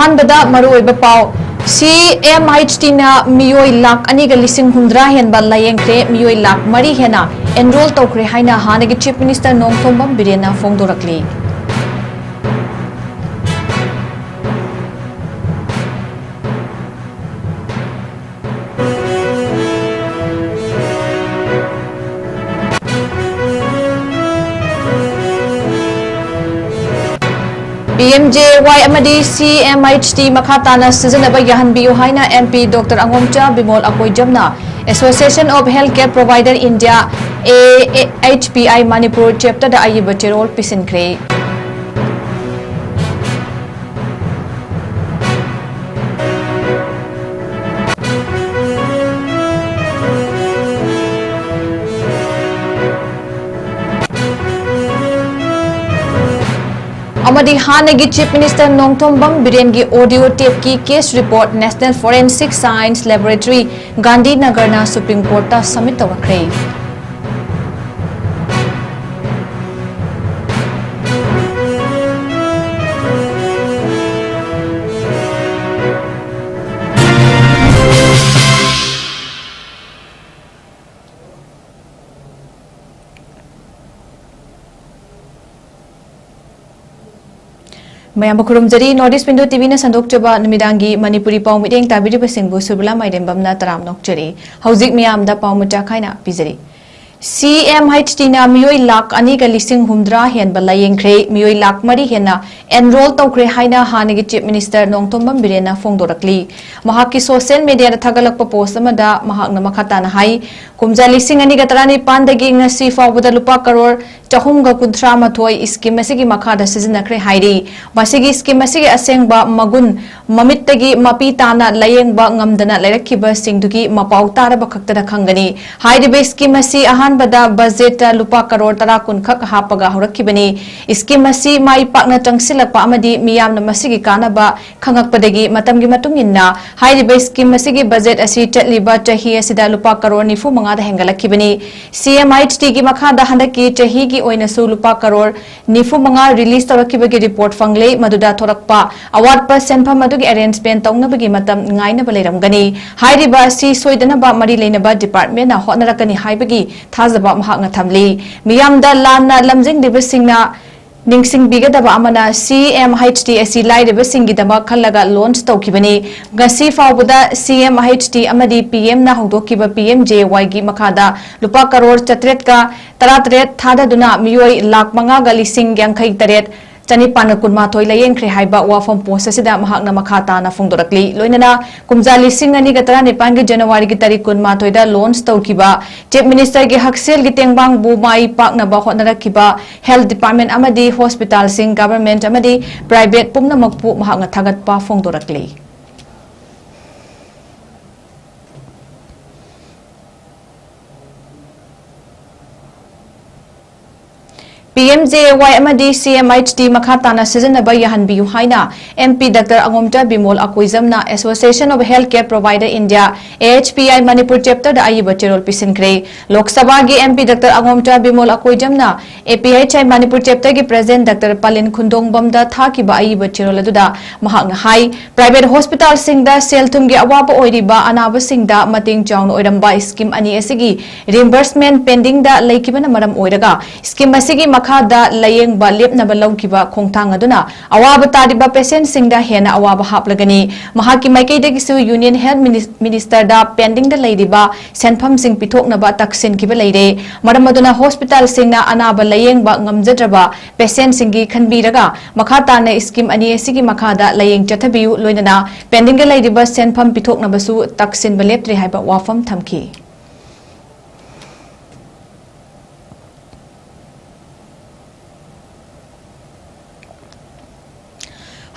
अहानबदा मरुओइबा पाव 𝐶𝐄𝐰𝐬 मियोई लाख अनिगा लिसिंग हुंद्रा हेनबा लायेंख्रे मियोई लाख मरी हेना एनरोल तौख्रे हाइना हानगी चीफ मिनिस्टर नोंगथोंबम बिरेना फोंदोरकली। PMJY amadi 𝐶𝐄𝐰𝐬 makhatana sijanaba yahanbiyu haina MP Dr. 𝐋𝐢𝐯𝐞𝐿 𝐍𝐞𝐰𝐬 Association of Healthcare Provider India 𝐻PI Manipur chapter da ayiba cherol pisinkre। अमदी हानगी चीफ मिनिस्टर नोंगथोंबम बिरेनगी ऑडियो टेप की case report national forensic science laboratory गांधीनगरना supreme court submit तौरख्रे। मैम खुरुमजरी north east window TV संदोक्चबा नुमिदांगी मणिपुरी पाउ मिडेंग ताबिरिबसिंगबु सुरबला माइदेंबमना तराम नोक्चरी हौजिक मियामदा पाउ मुचा खाइना पिजरी। 𝐶𝐄𝐰𝐬 मियोई लाख अनिगा लिसिंग हुंद्रा हेनबा लायेंख्रे मियोई लाख मरी हेना एनरोल तौख्रे हाइना हानगी चीफ मिनिस्टर नोंगथोंबम बिरेना फोंदोरकली। महाकी सोशल मीडिया थागलकपा पोस्ट अमदा महाकना मखाताना हाई कुमजा लिसिंग अनिगा तरानी पांदगी ngasi फावबदा लुपा करोड़ 438 स्कीम असिगी मखादा सिजनखरे हाइरी मसिगी स्कीम असिगी असेंगबा मगुन ममित्तगी मपी ताना लायेंगबा ngamdana लायरखिबा सिंगदुगी मपाउ तारबा खक्तदा खंगनी हाइरिबे स्कीम असी अहानबदा बजेट लुपा करोड़ 10 कुन खक हापगा हरखिबनी स्कीम असी माई पाकना चंगसिलकपा अमदी मियामना मसिगी कानाबा खंगकपदगी मतमगी मतुंगिन्ना हाइरिबे स्कीम असिगी बजेट असी चटलिबा चाही असिदा लुपा करोड़ 95 दा हेंगलखिबनी 𝐶𝐄𝐰𝐬 की मखादा हंदकी चाही की ओइनसु लुपा करोड़ 95 रिलीज तौरखिबगी रिपोर्ट फंगले मदुदा थोरकपा अवार्ड सेंफम मदुगी अरेंजमेंट तौनबगी मतम ngainaba leramgani हाइरिबा सी सोइदनबा मरी लेनबा डिपार्टमेंट ना होनरकनी हाइबगी थाजबा महakna thamli miyamda lanna lamjingdibasingna ningsingbigadaba amana 𝐶𝐄𝐰𝐬 asi lairibasingidama khallaga launch tawkibani ngasi fawbada 𝐶𝐄𝐰𝐬 amadi PM na hongdokiba PMJY gi makhada lupa crore 4 ka 38 thadaduna miyoi lakh 5 ga lising 58 चनिपान कुनमाथोई लायेंख्रे हाइबा वाफम post असिदा महाकना मखाताना फोंदोरकली लोइनना कुमजा लिसिंग अनि गतरा नेपाल के जनवरी की तारीख कुनमाथोइदा launch तौकिबा chief minister के हकसेल की तेंगबांग बुमाई पाकनबा होनरखिबा health department अमदी hospital Singh government अमदी private पुमनमकपु महाकना थागतपा फोंदोरकली। PMJY amadi 𝐶𝐄𝐰𝐬 makhatana sijanaba yahanbiyu haina MP Dr. 𝐋𝐢𝐯𝐞𝐿 Association of Healthcare Provider India 𝐻PI Manipur chapter da ayiba cherol pisinkre Lok Sabha gi MP Dr. 𝐋𝐢𝐯𝐞𝐿 APHI Manipur chapter gi President Dr. Palin Khundongbam da thakiba ayiba cherol aduda mahakna hai private hospital sing da selthum gi awaba oiriba anaba sing da mating chawna oiramba scheme ani asigi reimbursement pending da laikibana maram oiraga scheme asigi makada layeng ba lepnaba lawkiba khongthang aduna awaba tariba patient singda hena awaba haplagani mahaki Meitei su union health minister da pending da leiriba senpham sing pithoknaba taksin kiba leire maram aduna hospital singna anaba layeng ba ngamjadraba patient singi khanbiraga makhata na scheme ani asigi makhada layeng chathabiu loinana pending da leiriba senpham pithoknaba su taksin ba leptre haiba wafam thamki।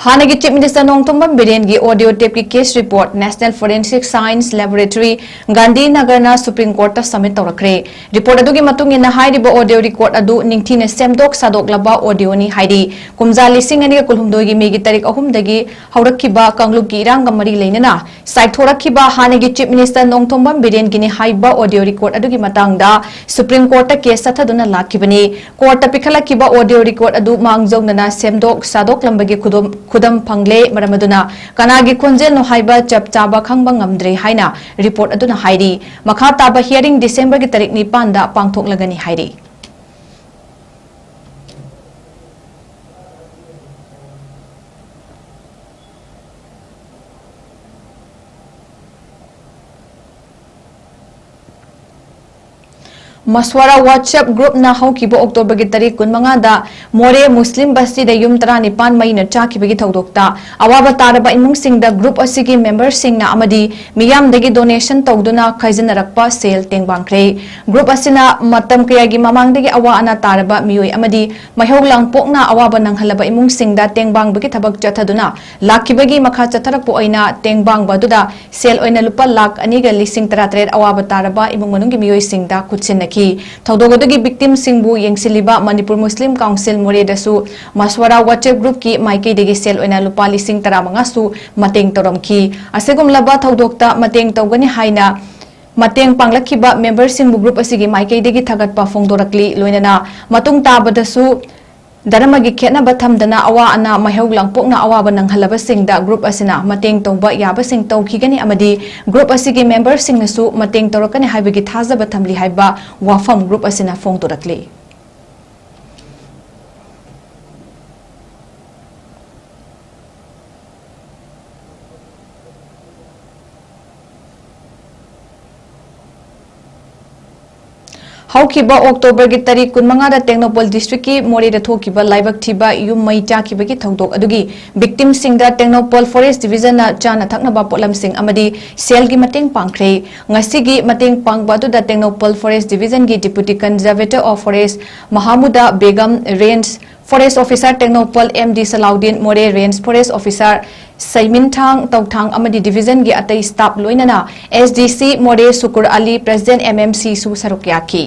हानगी chief minister Nongthombam बिरेनगी audio tape की case report national forensic science laboratory गांधीनगरना supreme court submit तौरखरे report अदुगी मतुंगिना हाइरिबा audio record अदु निंगथिने सेमदोक सादोकलबा ऑडियो नि हाइरि कुमजा लिसिंग अनि कुलहुमदोगी मेगी तारीख 3 दगी हौरखिबा कांगलुकी इरांग मरी लेनना साइथोरखिबा हानगी चीफ मिनिस्टर नोंगथोंबम बिरेनगी नि हाइबा ऑडियो रिकॉर्ड अदुगी मतंगदा सुप्रीम कोर्ट केस सथदुना लाखिबनी कोर्ट पिखलखिबा ऑडियो रिकॉर्ड अदु मांगजौनना सेमदोक सादोकलंबगी खुदम फंगले मरम अदुना कनागी खोंजेल नो हाइबा चप चाबा खंगबा ngamdre haina report aduna hairi makha taba hearing December ki tarik 9 da pangthoklagani hairi Maswara WhatsApp group na haukibo October ki tarik 15 da More Muslim basti da yum 19 mai na chakiba ki thodokta awaba taraba imung sing da group asigi members sing na amadi miyam dagi donation tawduna khaijinarakpa sel tengbangkre group asina matam kaya gi mamang dagi awa ana taraba miyoi amadi mahoglang pokna awaba nanghalaba imung sing da tengbang bagi thabak chathaduna lakibagi makha chatharakpo oina tengbang baduda sel oina lupa lakh ani ga lising 33 awaba taraba imung manung gi miyoi sing da kutsin Taudogodagi victim singbu yengsiliba Manipur Muslim Council More dasu Maswara WhatsApp group ki Meitei degi sel oina lupa lising 15 su mateng toromki asegum laba thaudokta mateng tawgani haina mateng panglakiba member singbu group asigi Meitei degi thagatpa phongdorakli loinana matung tabadasu Dharmagi khetna bathamdana awa ana mahoglang pokna awaba nanghalaba singda group asina mateng tawba yaba sing tawkhigani amadi group asigi member singnasu mateng tawrakani haibagi thajaba thamli haiba wafam group asina phongdorakli Haukiba October ki tarik 15 da Technopol district ki More da thokiba laibak thiba yum mai chakiba ki thodok adugi victim sing da Technopol forest division na chana thakna ba polam sing amadi sel gi mateng pangkhre ngasi gi mateng pangba du da Technopol forest division gi deputy conservator of forest Mahamuda Begum range forest officer Technopol MD Salaudin More range forest officer Saimin Thang Tauthang amadi division gi atai staff loinana SDC More Sukur Ali president MMC su sarukyaki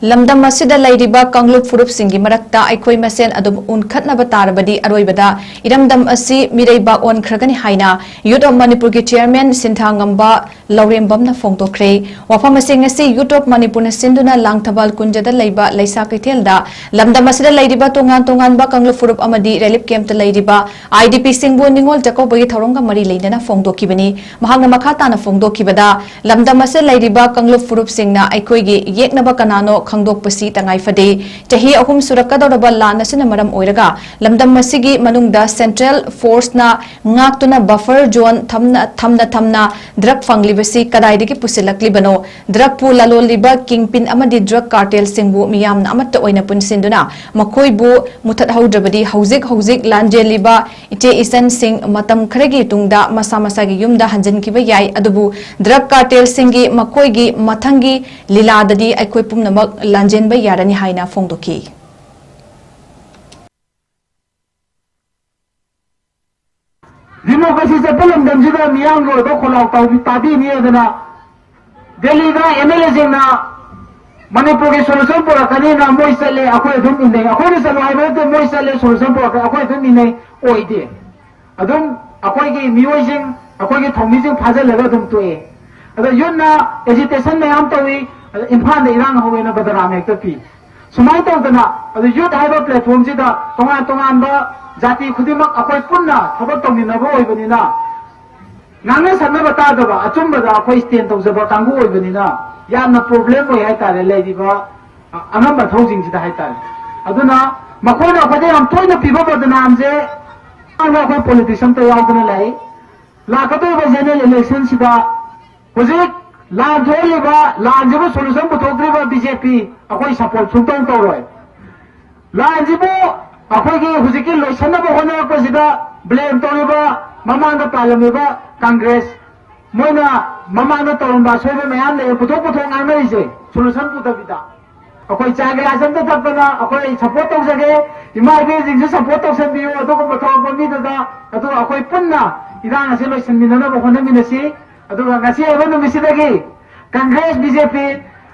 Lamdam masida lairiba Kanglup furup singi marakta aikoi masen adum unkhatnaba tarabadi aroibada iramdam asi miraiba on khragani haina Youth of Manipur ki chairman Sinthangamba Laurembamna phongtokre wafam asing asi Youth of Manipur na sinduna langthabal kunjada laiba laisa kaithelda lamdam asida lairiba tongan ba Kanglup furup amadi relief camp ta lairiba IDP singbu ningol jakobai thoronga mari leindana phongtokibani mahangna makhata na phongtokibada lamdam asida lairiba Kanglup furup singna aikoi gi yeknaba kanano khangdok pasi tangai fade chahi ahum surakadoraba lan asina maram oiraga lamdam masigi manungda central force na ngaktuna buffer zone thamna drug fanglibasi kadaidagi pusilakli bano drug pu laloliba kingpin amadi drug cartel singbu miyamna amatta oina punsinduna makoibu muthat haudrabadi hauzik lanjeliba ite isan sing matam kharegi tungda masa gi yumda hanjankiba yai adubu drug cartel singi makoigi mathangi liladadi aikoi pumnamak Lanjen bay yarani haina phongdoki Democracy se pelam damjida miyang ro do kholaw tabi ni adana Delhi da MLA jingna Manipur ki solution pura kani na moisale akhoi dum inne akhoi se lai ba de moisale solution pura akhoi dum inne oide adum akhoi ki mioi jing akhoi ki thomi jing phajal laga dum toe ada yunna agitation na yam tawi Impan de irang ho na badaram ekta pi sumai tawdana adu youth haiba platform sida tongan ba jati khudimak akoi punna thabak tawminaba oibanina nangna sanna bata daba achumba da akoi stand tawjaba kangu oibanina yamna problem oi haitare leidiba anamba thousing sida haitare aduna makona khade am toina piba badana amje anga akoi politician ta yaudana lai lakato ba general election sida hojik Lanjoliba, Lanjibu solution putokriba BJP, akoi support sultan tawroi. Lanjibu, akoi ki hujiki loisana ba hona ko sida blame tawriba, mamanga palamiba Congress. Moina mamanga tawrumba soiba mayam le putok ngamai se solution putabida. Akoi chage asam ta tapana, akoi support tawsage, imai be jingse support tawsambiyo adoko putok pamida da, adu akoi punna idang ase loisanminana ba hona minasi. Aduga ngasi ayban misidagi Congress BJP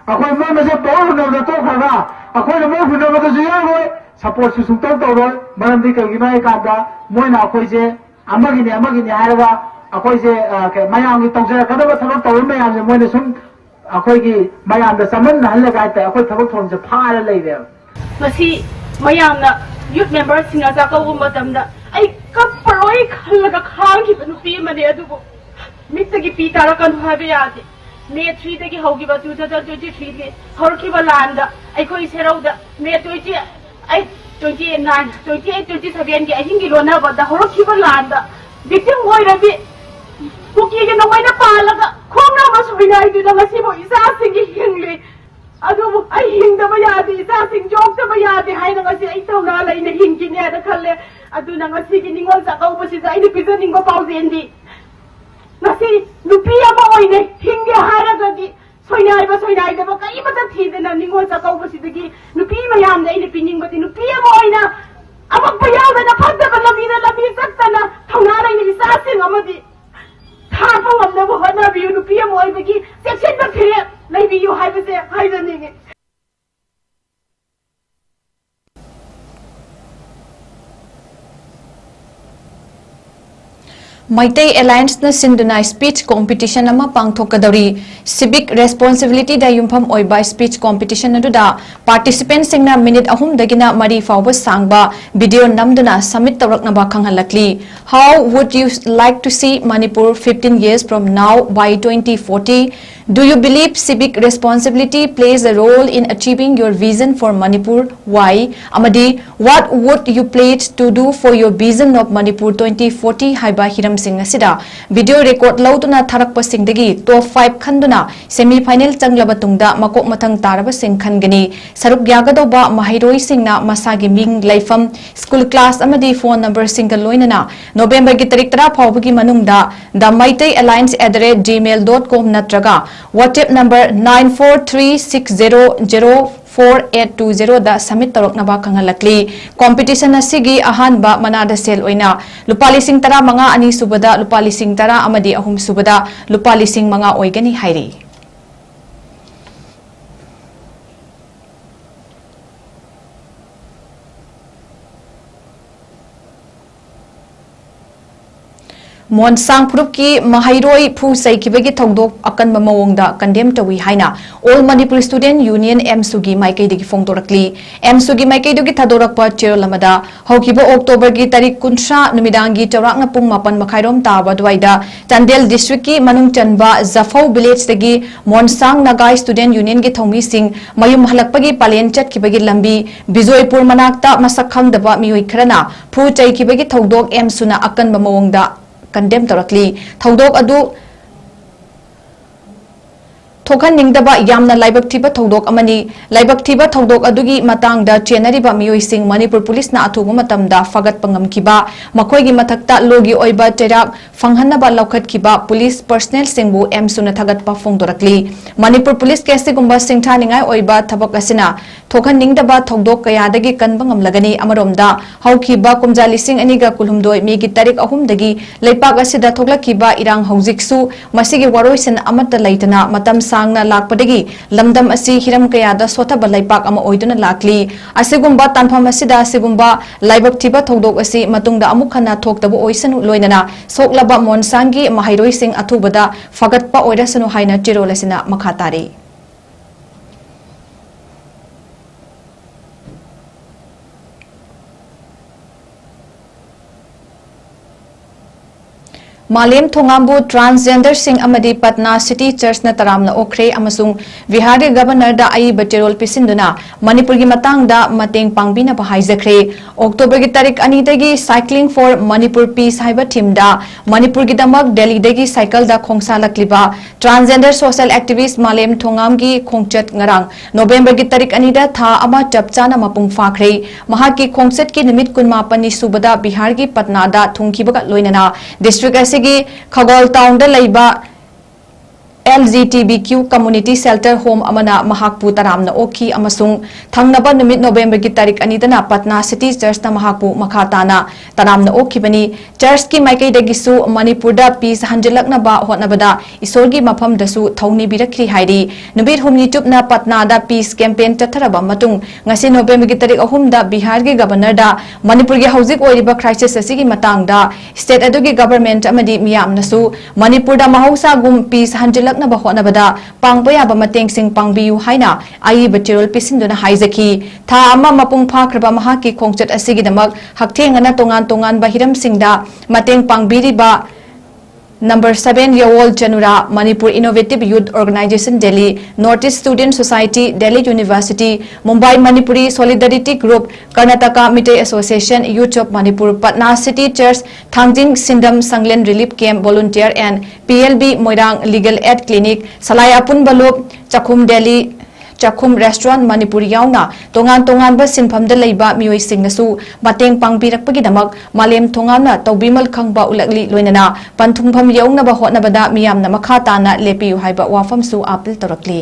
akoi mo na se power no da to khaga akoi mo huno ba ju yoi support su sungtong to roi maram di ka ginai ka da moi na akoi je amagi ni haraga अखोई से मयाम की तौजर कदम थबक तौर मयाम से मोने सुम अखोई की मयाम the समन हल्ले गायते अखोई थबक थोम से फार लेदे मसी मयाम ना यूथ मेंबर सिंगा जाकौ मतम दा आई कपरोई खल्लगा खांगी नुपी मने अदुबो मिक्तगी पी तारकन हाबे यादे मे 3 दगी होगिबा 2023 के हरखिबा लांदा अखोई सेरौदा मे 20 आई 29 28 27 के अहिंगी लोनाबदा हरखिबा लांदा victim होइरबी कुकी के नोमाइना पालगा खोंना मसुबिनाइ दुना मसिबो इसा सिंगी हिंगले अदुबु आई हिंगदबा यादे इसा सिंग जोक्तबा यादे हाइना गसि आई तौना लैना हिंगिने अदा खल्ले अदुना गसि कि निंगोल जाकौबसि जाइनि पिजनिंगो पाउजेंदी नसी नुपी अमा ओइने हिंगे हारगदि सोइनाइबा कइबता थीदना निंगोल जाकौबसिदगी नुपी मयाम दैनि पिनिंगबति नुपी अमा ओइना अमक बयावना फदबा लबी सक्तना थौना लैनि इसा सिंग अमदि थापा ngамनबो होनाबियु नुपी अमा ओइबगी सेक्शन फिरे लैबियु हाइबसे हाइजनिगे Meitei Alliance na sinduna speech competition ama pangthokadori civic responsibility da yumpham oiba speech competition aduda participants singna minute ahum dagina mari fawba sangba video namduna submit tawrakna ba khanghalakli. How would you like to see Manipur 15 years from now by 2040? Do you believe civic responsibility plays a role in achieving your vision for Manipur? Why? Amadi, what would you pledge to do for your vision of Manipur 2040? Haiba hiram sing asida video record lauduna tharakpa singdagi top 5 khanduna semi final changlaba tungda makok mathang taraba sing khangani saruk yagadoba mahairoi singna masagi ming laifam school class amadi phone number single loinana November gi tarik tara phawbagi manungda the Meitei Alliance @gmail.com natraga WhatsApp number 9436004820 da submit tarokna ba khangalakli. Competition asigi ahanba manada sel oina lupa lising tara manga ani subada lupa lising tara amadi ahum subada lupa lising manga oigani hairi. Monsang Pruki Mahairoi Pu Saikibagi Tongdok Akan Mamawongda Kandem Tawi Haina All Manipur Student Union M.Sugi Meitei Digi Fongdorakli M.Sugi Meitei Digi Tadorakpa Cherolamada Hokibo October Gi Tarik Kunsha Numidangi Tarakna Pung Mapan Makhairom Taba Dwaida Chandel District Ki Manung Chanba Zafau Village Dagi Monsang Nagai Student Union Gi Thongmi Sing Mayum Halakpagi Palen Chat Kibagi Lambi Bizoipur Manakta Masakhang Daba Mioi Khrana Pu Chaikibagi Tongdok M.Suna Akan Mamawongda condemn directly thodok adu thokan ningdaba yamna laibak thiba thodok amani laibak thiba thodok adugi matang da chenari ba mioi sing Manipur police na athugu matam da fagat pangam kiba makoi gi mathakta logi oiba terak fanghanna ba lokhat kiba police personnel singbu M suna thagat pa fongdorakli Manipur police case gumba singtha ningai oiba thabak asina thokan ningdaba thodok kaya dagi kanbangam lagani amaromda haukiba kumja lising aniga kulhumdoi mi gi tarik ahum dagi leipak asida thoklakiba irang haujiksu masigi waroisen amata leitana matam sangna lakpadagi lamdam asi hiram kaya da sothaba leipak ama oiduna lakli asigumba tanpham asida asigumba laibak thiba thodok asi matungda amukhana thoktabu oisanu loinana soklaba monsangi mahairoi sing athubada fagatpa oirasanu haina chirolasina makhatari Malem Thongambu transgender sing amadi Patna City Church na taramna okre amasung Vihari Governor da ai batirol pisinduna Manipur gi matang da mateng pangbina ba haijakre October gi tarik ani dagi cycling for Manipur peace haiba team da Manipur gi damak Delhi dagi cycle da khongsa lakliba transgender social activist Malem Thongam gi khongchat ngarang November gi tarik ani da tha ama chapchana mapung fakhre mahaki khongchat ki nimit kunma pani subada Bihar gi Patna da thungkiba loinana district 𝐶𝐠ꯒꯤ ꯈꯧꯒꯣꯜ ꯇꯥꯎꯟꯗ ꯂꯩꯕ 𝐿𝐺𝐴 Community Shelter Home amana mahakpu taramna okhi amasung thangnaba numit November ki tarik anidana Patna City Church na mahakpu makhatana taramna okhi bani church ki Meitei dagisu Manipur da peace hanjalakna ba hotnabada isorgi mafam dasu thongni birakri hairi numit humni tupna Patna da peace campaign tatharaba matung ngasi November ki tarik ahum da Bihar gi governor da Manipur gi housing oiriba crisis asigi matang da state adugi government amadi miyam nasu Manipur da mahausa gum peace hanjalak na bahonabada pangpaya ba mateng sing pangbiu haina ai batirol pisinduna haizaki tha ama mapung phakraba maha ki khongchat asigi damak hakthengana tongan bahiram singda mateng pangbiri ba Number 7-year-old Janura, Manipur Innovative Youth Organization Delhi, Northeast Student Society, Delhi University, Mumbai Manipuri Solidarity Group, Karnataka Meitei Association, Youth of Manipur, Patna City Church, Thangjing Sindam Sanglen Relief Camp Volunteer and PLB Moirang Legal Aid Clinic, Salai Apun Balup, 𝐶𝐤𝐲 𝐶𝐤𝐲 Restaurant Manipur yauna tongan ba sinphamda leiba mioi singnasu mateng pangpirakpagi damak malem thongana tawbimal khangba ulakli loinana panthungpham yauna ba hotnabada miyamna makha tana lepiu haiba wafam su apil torakli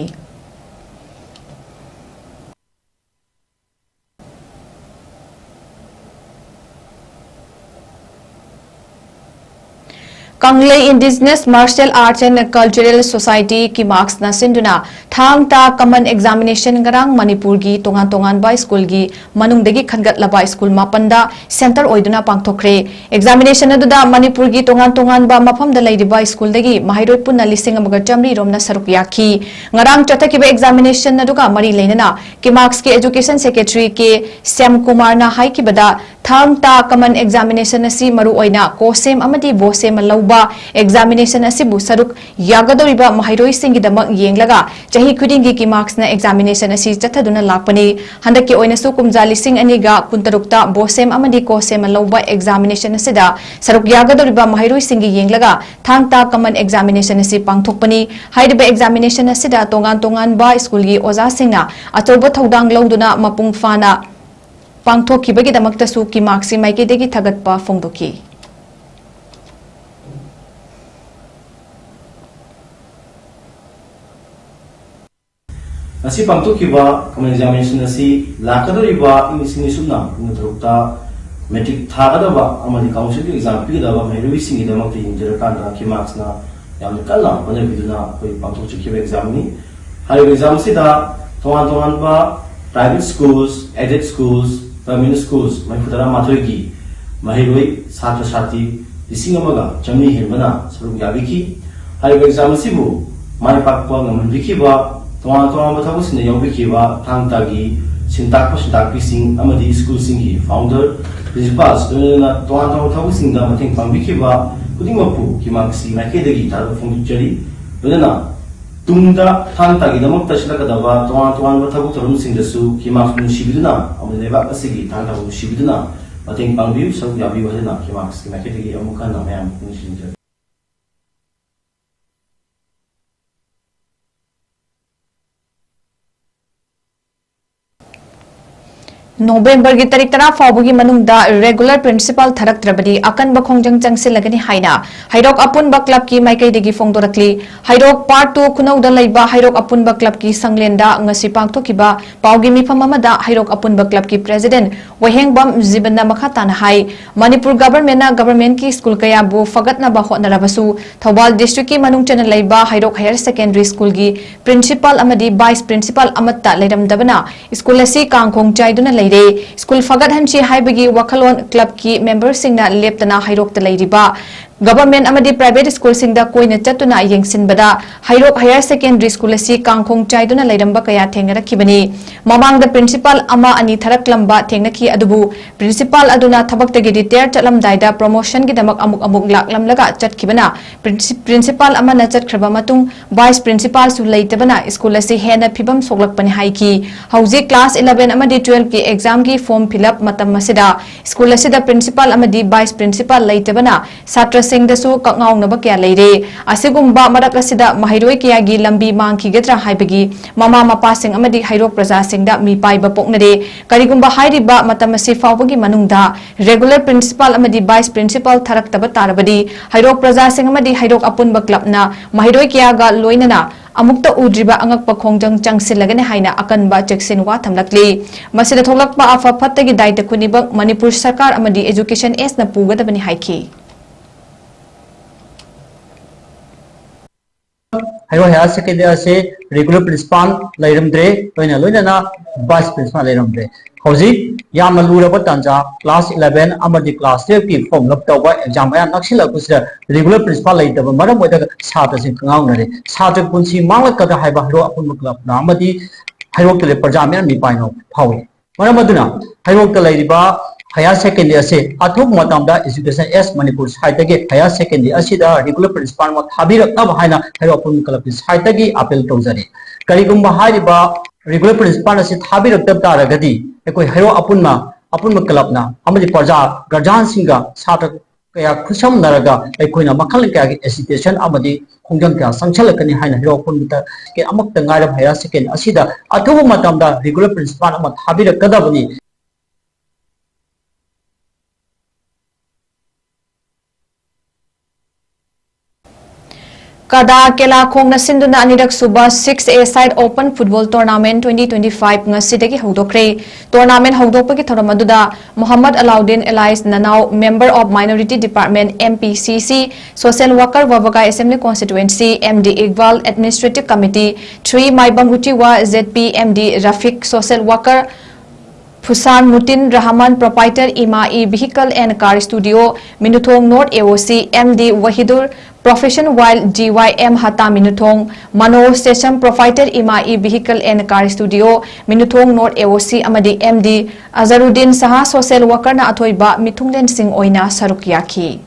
ꯀꯪꯂꯩ Indigenous Martial Arts and Cultural Society ki marks na sinduna thang ta common examination ngarang Manipur gi tongan ba school gi manung degi khangat laba school mapanda center oiduna pangthokre examination aduda Manipur gi tongan ba mafam da leidiba school degi mahairoi punna lising amaga jamri romna saruk yakhi ngarang chothakiba examination aduga mari leinana ki marks ki education secretary 𝐶𝐤𝐲 𝐁𝐫𝐴 na haikibada thang ta common examination asi maru oina kosem amadi bosem lauba examination asibu saruk yagadoriba mahairoi singi damak yenglaga chahi khudingi ki marks na examination asi chathaduna lakpani handaki oina su kumjali sing aniga kuntarukta bosem amadi kosem lauba examination asida saruk yagadoriba mahairoi singi yenglaga thangta common examination asi pangthokpani haidiba examination asida tongan ba school gi oja singna achoba thodang lauduna mapung fana pangthokibagi damakta su ki marks maike degi thagatpa phongdoki Asi pangthokkiba common examination asi lakadoriba ingisini sumna punuthrukta metric thagadaba amadi council exam pigidaba mairoi singi damakta injirakanda ki marks na yamna kala panabiduna koi pangthokkiba exam ni hai exam sida tongan ba private schools aided schools permanent schools maifudara mathoigi mairoi satra sati lisingamaga jamni henbana saruk yabiki hai exam sibu mai pakpa ngamanbikiba tongan bathabusina yaubikiba thangtagi sintakpi sing amadi school singi founder principals na tongan bathabusingda mateng pangbikiba kudingmapu kimaksi makedagi taru phongchari dona tungda thangtagi damakta silakadaba tongan bathabuk tarum singdasu kimaksi nusibiduna amadi leba asigi thangtagu nusibiduna mateng pangbiu saruk yabi wadana kimaksi makedagi amukan namayam nusinjari November gi tarik tara fawbugi manungda regular principal tharaktrabadi akan ba khongjang changsilagani haina hairok apun ba club ki Meitei degi phongdorakli hairok part 2 kunau da leiba hairok apun ba club ki sanglenda ngasi pangthokiba pawgi mifam amada hairok apun ba club ki president wahengbam jibana makhatana hai Manipur government ki school kaya bu fagatna ba hotnarabasu Thobal district ki manung chana leiba hairok higher secondary school gi principal amadi vice principal amatta leiramdabana school asi kangkhong chaiduna School fagat hanchi haibagi wakalon club ki members singna leptana hairokta leiriba government amadi private school singda koina chatuna yengsinbada hairok higher secondary school asi kangkhong chaiduna leiramba kaya thengrakibani mamangda principal ama ani tharaklamba thengnaki adubu principal aduna thabaktagi retire chatlamdaida promotion gi damak amuk laklamlaga chatkibana principal ama na chatkraba matung vice principal su leitabana school asi hena phibam soglakpani haiki hauji class 11 amadi 12 ki exam gi form fill up matam masida school asida principal amadi vice principal leitabana satra ꯁꯤꯡꯗꯁꯨ ꯀꯛꯉꯥꯎꯅꯕ ꯀꯌꯥ ꯂꯩꯔꯦ ꯑꯁꯤꯒꯨꯝꯕ ꯃꯔꯛ ꯑꯁꯤꯗ ꯃꯍꯩꯔꯣꯏ ꯀꯌꯥꯒꯤ ꯂꯝꯕꯤ ꯃꯥꯡꯈꯤꯒꯗ꯭ꯔꯥ ꯍꯥꯏꯕꯒꯤ ꯃꯃꯥ ꯃꯄꯥꯁꯤꯡ ꯑꯃꯗꯤ ꯍꯩꯔꯣꯛ ꯄ꯭ꯔꯖꯥꯁꯤꯡꯗ ꯃꯤꯄꯥꯏꯕ ꯄꯣꯛꯅꯔꯦ ꯀꯔꯤꯒꯨꯝꯕ ꯍꯥꯏꯔꯤꯕ ꯃꯇꯝ ꯑꯁꯤ ꯐꯥꯎꯕꯒꯤ ꯃꯅꯨꯡꯗ ꯔꯦꯒꯨꯂꯔ ꯄ꯭ꯔꯤꯟꯁꯤꯄꯥꯜ ꯑꯃꯗꯤ ꯚꯥꯏꯁ ꯄ꯭ꯔꯤꯟꯁꯤꯄꯥꯜ ꯊꯥꯔꯛꯇꯕ ꯇꯥꯔꯕꯗꯤ ꯍꯩꯔꯣꯛ ꯄ꯭ꯔꯖꯥꯁꯤꯡ ꯑꯃꯗꯤ ꯍꯩꯔꯣꯛ ꯑꯄꯨꯟꯕ ꯀ꯭ꯂꯕꯅ ꯃꯍꯩꯔꯣꯏ ꯀꯌꯥꯒ ꯂꯣꯏꯅꯅ ꯑꯃꯨꯛꯇ ꯎꯗ꯭ꯔꯤꯕ ꯑꯉꯛꯄ ꯈꯣꯡꯖꯪ ꯆꯪꯁꯤꯜꯂꯒꯅꯤ ꯍꯥꯏꯅ ꯑꯀꯟꯕ ꯆꯦꯛꯁꯤꯟꯋꯥ ꯊꯝꯂꯛꯂꯤ ꯃꯁꯤꯗ ꯊꯣꯛꯂꯛꯄ ꯑꯐ ꯐꯠꯇꯒꯤ ꯗꯥꯏꯇ ꯈꯨꯗꯤꯡꯃꯛ ꯃꯅꯤꯄꯨꯔ ꯁꯔꯀꯥꯔ ꯑꯃꯗꯤ एजुकेशन एसना पुगदबनी हाइखी हाइरो हायर सेकेंडरी असे रेगुलर प्रिंसिपल लेरमद्रे लोइना वाइस प्रिंसिपल लेरमद्रे हौजिक यामना लुरब तंजा क्लास 11 अमदी क्लास 12 की फॉर्म लप तौबा एग्जाम या नक्सिलकुस रेगुलर प्रिंसिपल लेतब मरम ओइदा छात्र सिंह कंगाउनरे छात्र पुंसी मांगलकदा हाइबा हरो अपुन क्लब नामदी हाइरो तले प्रजा में मिपाइनो फावे मरम अदुना हाइरो तलेरिबा हायर सेकेंडरी असे अथुक मतमदा एजुकेशन एस मणिपुर साइटगे हायर सेकेंडरी असिदा रेगुलर प्रिंसिपल म थाबिरकब हाइना हाइरो अपुन क्लब साइटगे अपील तौजरे करिगुम्बा हाइबा रेगुलर प्रिंसिपल असे थाबिरकब तारगदी एकोइ हाइरो अपुन क्लबना अमदि प्रजा गार्जियन सिंगा छात्र कया खुशम नरगा एकोइना मखल कया एजुकेशन अमदि खोंजंग कया संचलकनी हाइना हाइरो अपुन के अमक तंगार higher secondary असिदा अथुक मतमदा regular principal um थाबिरकदबनी Kada Kela Khongna Sinduna Anirak Suba 6A Side Open Football Tournament 2025 ngasidagi hawdokre tournament hawdokpagi thoram aduda Muhammad Alauddin Elias Nanau member of Minority Department MPCC Social Worker Wabagai Assembly Constituency MD Iqbal Administrative Committee 3 Maibang Utiwa ZP MD Rafiq Social Worker Fusan Mutin Rahman Proprietor IMAI Vehicle and Car Studio Minuthong North AOC MD Wahidur Profession while GYM Hata Minuthong Mano Station Proprietor IMAI Vehicle and Car Studio Minuthong North AOC Amadi MD Azaruddin Saha Social Worker na Athoiba Mithunglen Singh Oina Sarukyaki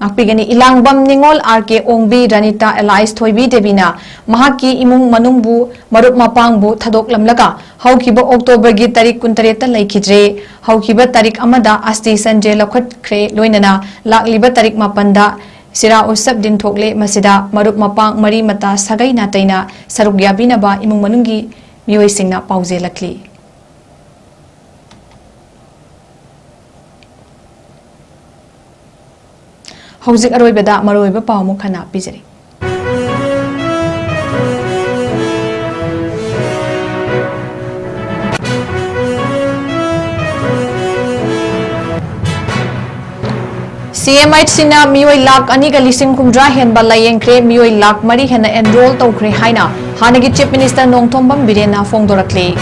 Akpigani Ilangbam Ningol RK Ongbi Ranita Elias Thoibi Debina Mahaki Imung Manungbu Marup Mapangbu Thadok Lamlaga Haukiba October gi Tarik Kuntareta Laikidre Haukiba Tarik Amada Asti Sanjay Lakhat Kre Loinana Lakliba Tarik Mapanda Sira Usab Din Thokle Masida Marup Mapang Mari Mata Sagai Nataina Sarugyabi Naba Imung Manungi Mioi Singna Pauze Lakli Hauzik Aroibada Maroiba Paumu Khana Pizari CMI Sina Mioi Lak Aniga Lising Kumdra Hen Balayengkre Mioi Lak Mari Hena enroll Tokre Haina Hanagi Chief Minister Nongthombam Birena Fongdorakle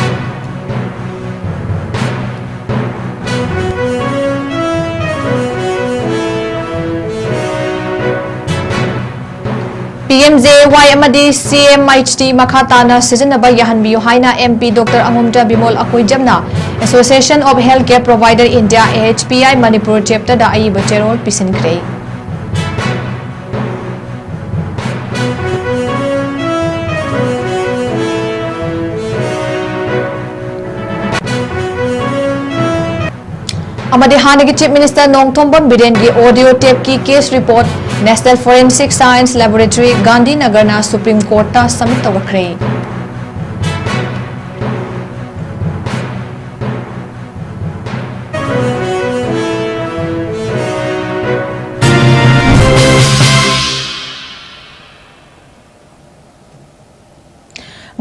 PMJY amadi CMHT Makhatana Sijanaba Yahanbiyu Haina MP Dr. Angumja Bimol Akoijamna Association of Healthcare Provider India AHPI Manipur Chapter da Ai Bacherol Pisinkre Amadi Hanagi Chief Minister Nongthombam Birengi audio tape ki case report National Forensic Science Laboratory Gandhi Nagarna Supreme Court ta submit tawakre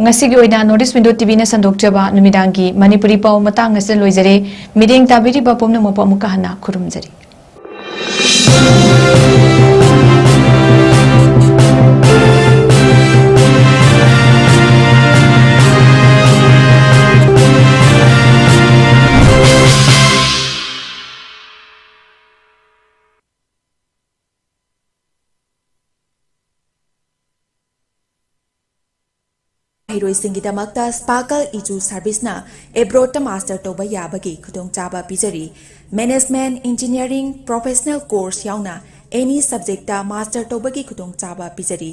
Ngasigi oina notice window TV na sandokjaba numidangi manipuri pau matang ngasel loizare mideng tabiri ba pomna mopa mukahana khurumjari ꯃꯍꯩꯔꯣꯏꯁꯤꯡꯒꯤꯗꯃꯛꯇ ꯁ꯭ꯄꯥꯔꯀꯜ ꯏꯖꯨ ꯁꯔꯚꯤꯁꯅ ꯑꯦꯕ꯭ꯔꯣꯗꯇ master ꯇꯧꯕ ꯌꯥꯕꯒꯤ ꯈꯨꯗꯣꯡꯆꯥꯕ ꯄꯤꯖꯔꯤ management engineering professional course ꯌꯥꯎꯅ ꯑꯦꯅꯤ ꯁꯕꯖꯦꯛꯇ ꯃꯥꯁꯇꯔ ꯇꯧꯕꯒꯤ ꯈꯨꯗꯣꯡꯆꯥꯕ ꯄꯤꯖꯔꯤ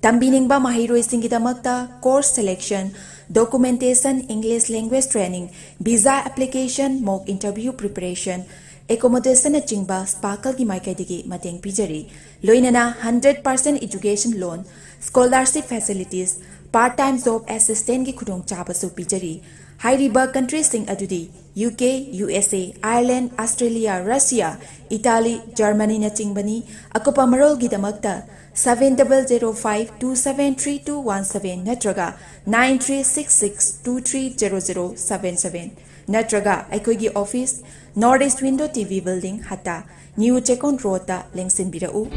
Tambiningba mahairoisinggidamakta course selection, documentation, English language training, visa application, mock interview preparation, accommodation achingba SPARKLE gi maikaidigi mateng pijari. Loinana 100% education loan, scholarship facilities, part-time job assistant gi khudong chabasu pijari. Hairiba countries sing adudi UK, USA, Ireland, Australia, Russia, Italy, Germany na chingbani. Akopa marol gidamakta 7005273217 natraga 9366230077 natraga aikoigi office Northeast Window TV building hata New Chekon Road ta lengsinbirau.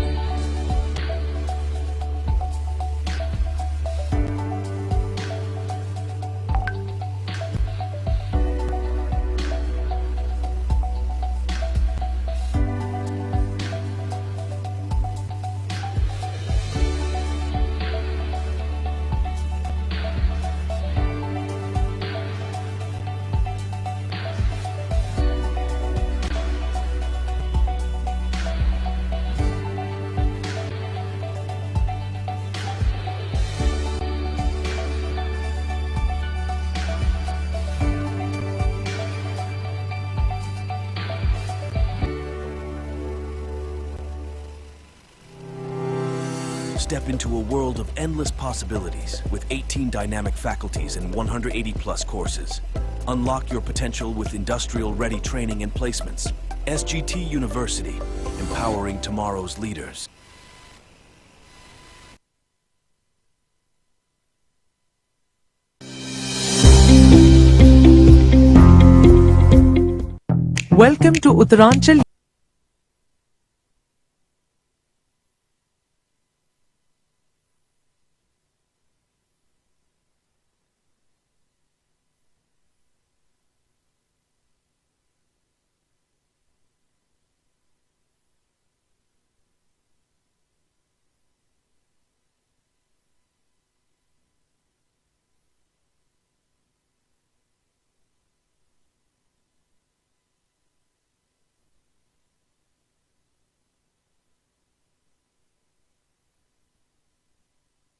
Step into a world of endless possibilities with 18 dynamic faculties and 180 plus courses. Unlock your potential with industrial-ready training and placements. SGT University, empowering tomorrow's leaders. Welcome to Uttaranchal